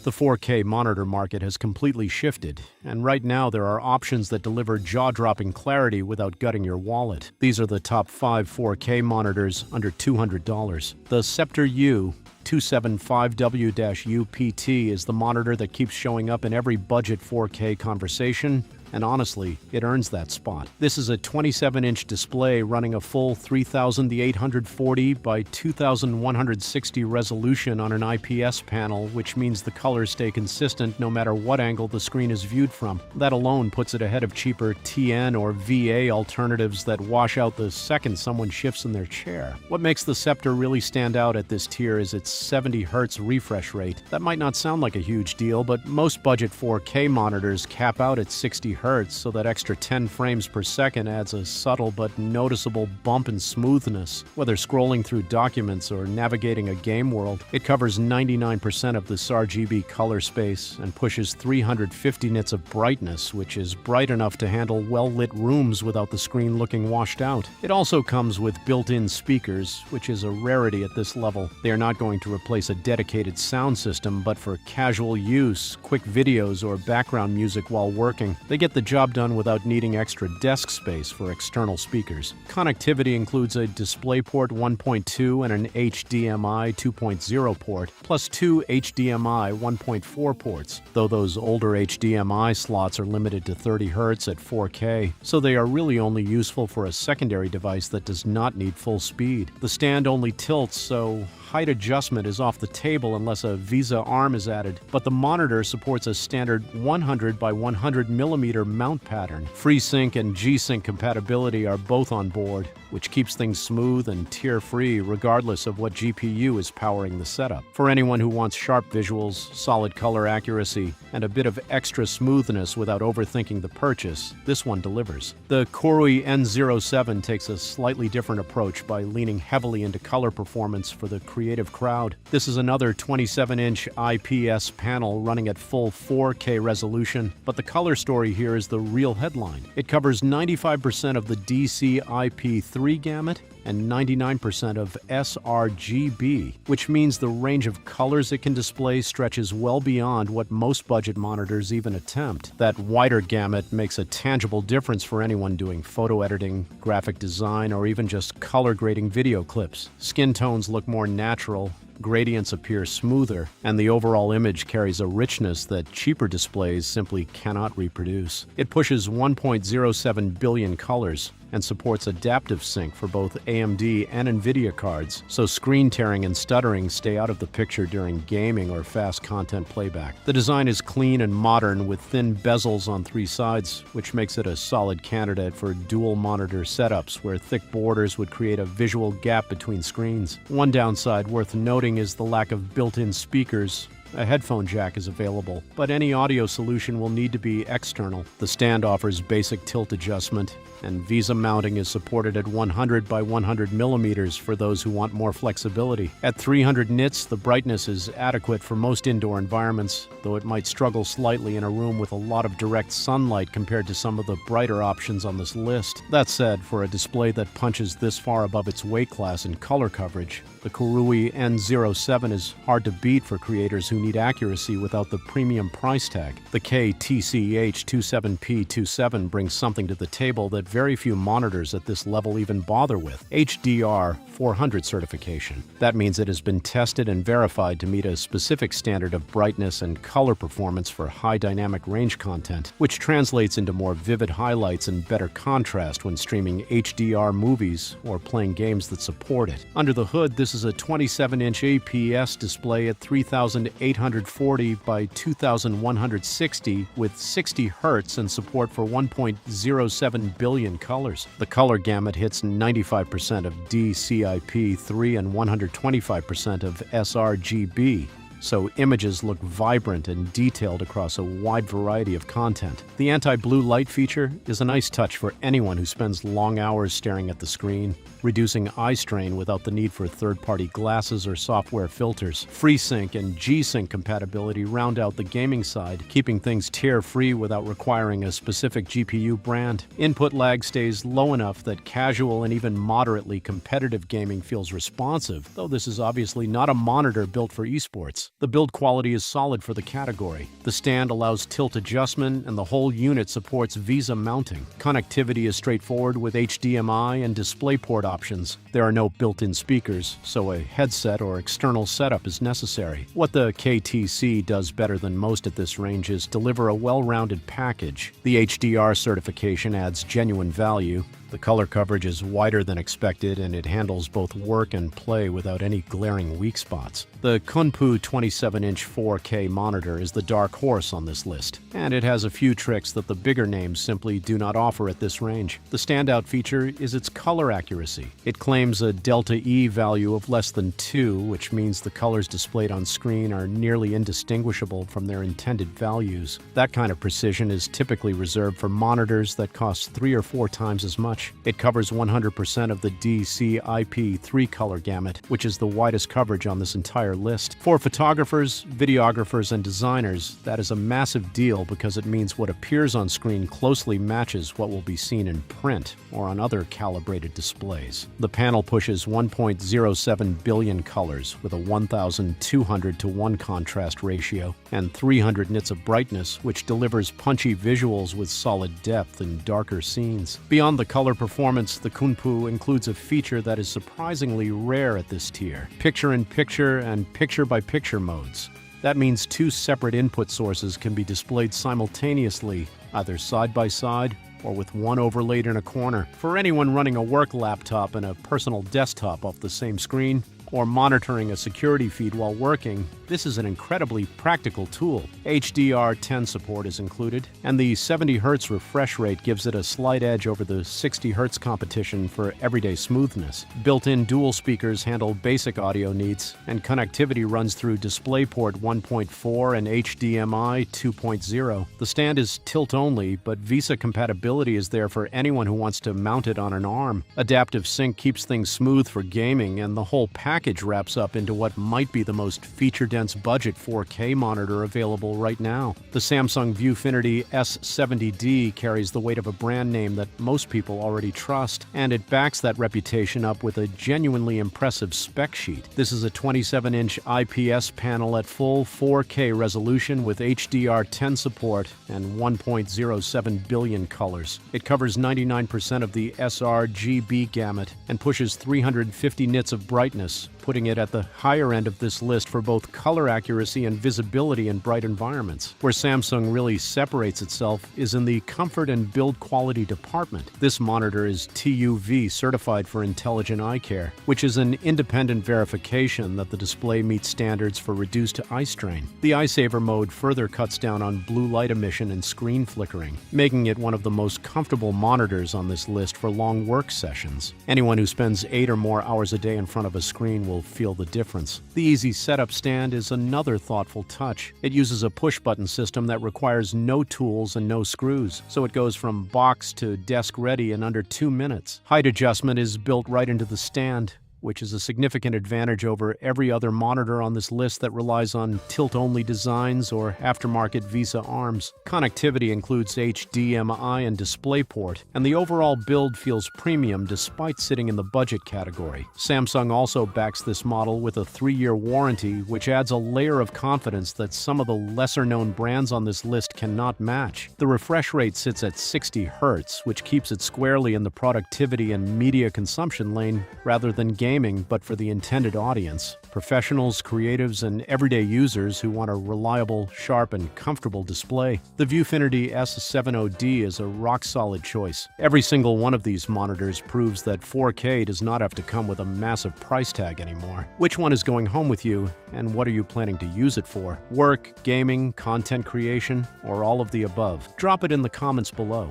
The 4K monitor market has completely shifted, and right now there are options that deliver jaw-dropping clarity without gutting your wallet. These are the top 5 4K monitors under $200. The Scepter U 275W-UPT is the monitor that keeps showing up in every budget 4K conversation, and honestly, it earns that spot. This is a 27-inch display running a full 3840 by 2160 resolution on an IPS panel, which means the colors stay consistent no matter what angle the screen is viewed from. That alone puts it ahead of cheaper TN or VA alternatives that wash out the second someone shifts in their chair. What makes the Scepter really stand out at this tier is its 70 Hz refresh rate. That might not sound like a huge deal, but most budget 4K monitors cap out at 60 Hz, so that extra 10 frames per second adds a subtle but noticeable bump in smoothness. Whether scrolling through documents or navigating a game world, it covers 99% of this RGB color space and pushes 350 nits of brightness, which is bright enough to handle well-lit rooms without the screen looking washed out. It also comes with built-in speakers, which is a rarity at this level. They are not going to replace a dedicated sound system, but for casual use, quick videos, or background music while working, they get the job done without needing extra desk space for external speakers. Connectivity includes a DisplayPort 1.2 and an HDMI 2.0 port, plus 2 HDMI 1.4 ports, though those older HDMI slots are limited to 30 Hz at 4K, so they are really only useful for a secondary device that does not need full speed. The stand only tilts, so height adjustment is off the table unless a VESA arm is added, but the monitor supports a standard 100 by 100 millimeter mount pattern. FreeSync and G-Sync compatibility are both on board, which keeps things smooth and tear-free regardless of what GPU is powering the setup. For anyone who wants sharp visuals, solid color accuracy, and a bit of extra smoothness without overthinking the purchase, this one delivers. The Korui N07 takes a slightly different approach by leaning heavily into color performance for the creative crowd. This is another 27-inch IPS panel running at full 4K resolution, but the color story here is the real headline. It covers 95% of the DC-IP3 gamut and 99% of sRGB, which means the range of colors it can display stretches well beyond what most budget monitors even attempt. That wider gamut makes a tangible difference for anyone doing photo editing, graphic design, or even just color grading video clips. Skin tones look more natural, gradients appear smoother, and the overall image carries a richness that cheaper displays simply cannot reproduce. It pushes 1.07 billion colors and supports adaptive sync for both AMD and NVIDIA cards, so screen tearing and stuttering stay out of the picture during gaming or fast content playback. The design is clean and modern with thin bezels on 3 sides, which makes it a solid candidate for dual monitor setups where thick borders would create a visual gap between screens. One downside worth noting is the lack of built-in speakers. A headphone jack is available, but any audio solution will need to be external. The stand offers basic tilt adjustment, and VESA mounting is supported at 100 by 100 millimeters for those who want more flexibility. At 300 nits, the brightness is adequate for most indoor environments, though it might struggle slightly in a room with a lot of direct sunlight compared to some of the brighter options on this list. That said, for a display that punches this far above its weight class in color coverage, the Korui N07 is hard to beat for creators who need accuracy without the premium price tag. The KTCH27P27 brings something to the table that very few monitors at this level even bother with: HDR 400 certification. That means it has been tested and verified to meet a specific standard of brightness and color performance for high dynamic range content, which translates into more vivid highlights and better contrast when streaming HDR movies or playing games that support it. Under the hood, this is a 27-inch APS display at 3840 by 2160 with 60 Hz and support for 1.07 billion colors. The color gamut hits 95% of DCI-P3 and 125% of sRGB, so images look vibrant and detailed across a wide variety of content. The anti-blue light feature is a nice touch for anyone who spends long hours staring at the screen, reducing eye strain without the need for third-party glasses or software filters. FreeSync and G-Sync compatibility round out the gaming side, keeping things tear-free without requiring a specific GPU brand. Input lag stays low enough that casual and even moderately competitive gaming feels responsive, though this is obviously not a monitor built for esports. The build quality is solid for the category. The stand allows tilt adjustment and the whole unit supports VESA mounting. Connectivity is straightforward with HDMI and DisplayPort options. There are no built-in speakers, so a headset or external setup is necessary. What the KTC does better than most at this range is deliver a well-rounded package. The HDR certification adds genuine value. The color coverage is wider than expected, and it handles both work and play without any glaring weak spots. The Kunpu 27-inch 4K monitor is the dark horse on this list, and it has a few tricks that the bigger names simply do not offer at this range. The standout feature is its color accuracy. It claims a delta E value of less than 2, which means the colors displayed on screen are nearly indistinguishable from their intended values. That kind of precision is typically reserved for monitors that cost 3 or 4 times as much. It covers 100% of the DCI-P 3-color gamut, which is the widest coverage on this entire list. For photographers, videographers, and designers, that is a massive deal because it means what appears on screen closely matches what will be seen in print or on other calibrated displays. The panel pushes 1.07 billion colors with a 1,200 to 1 contrast ratio and 300 nits of brightness, which delivers punchy visuals with solid depth in darker scenes. Beyond the color performance, the Kunpu includes a feature that is surprisingly rare at this tier: picture-in-picture and picture-by-picture modes. That means 2 separate input sources can be displayed simultaneously, either side by side or with one overlaid in a corner. For anyone running a work laptop and a personal desktop off the same screen, or monitoring a security feed while working, this is an incredibly practical tool. HDR10 support is included, and the 70 Hz refresh rate gives it a slight edge over the 60 Hz competition for everyday smoothness. Built-in dual speakers handle basic audio needs, and connectivity runs through DisplayPort 1.4 and HDMI 2.0. The stand is tilt-only, but VESA compatibility is there for anyone who wants to mount it on an arm. Adaptive sync keeps things smooth for gaming, and the whole package wraps up into what might be the most feature-dense budget 4K monitor available right now. The Samsung Viewfinity S70D carries the weight of a brand name that most people already trust, and it backs that reputation up with a genuinely impressive spec sheet. This is a 27-inch IPS panel at full 4K resolution with HDR10 support and 1.07 billion colors. It covers 99% of the sRGB gamut and pushes 350 nits of brightness, putting it at the higher end of this list for both color accuracy and visibility in bright environments. Where Samsung really separates itself is in the comfort and build quality department. This monitor is TUV certified for intelligent eye care, which is an independent verification that the display meets standards for reduced eye strain. The Eye Saver mode further cuts down on blue light emission and screen flickering, making it one of the most comfortable monitors on this list for long work sessions. Anyone who spends 8 or more hours a day in front of a screen will feel the difference. The easy setup stand is another thoughtful touch. It uses a push-button system that requires no tools and no screws, so it goes from box to desk ready in under 2 minutes. Height adjustment is built right into the stand, which is a significant advantage over every other monitor on this list that relies on tilt-only designs or aftermarket VESA arms. Connectivity includes HDMI and DisplayPort, and the overall build feels premium despite sitting in the budget category. Samsung also backs this model with a 3-year warranty, which adds a layer of confidence that some of the lesser-known brands on this list cannot match. The refresh rate sits at 60 Hz, which keeps it squarely in the productivity and media consumption lane rather than gaming, but for the intended audience: professionals, creatives, and everyday users who want a reliable, sharp, and comfortable display. The Viewfinity S70D is a rock-solid choice. Every single one of these monitors proves that 4K does not have to come with a massive price tag anymore. Which one is going home with you, and what are you planning to use it for? Work, gaming, content creation, or all of the above? Drop it in the comments below.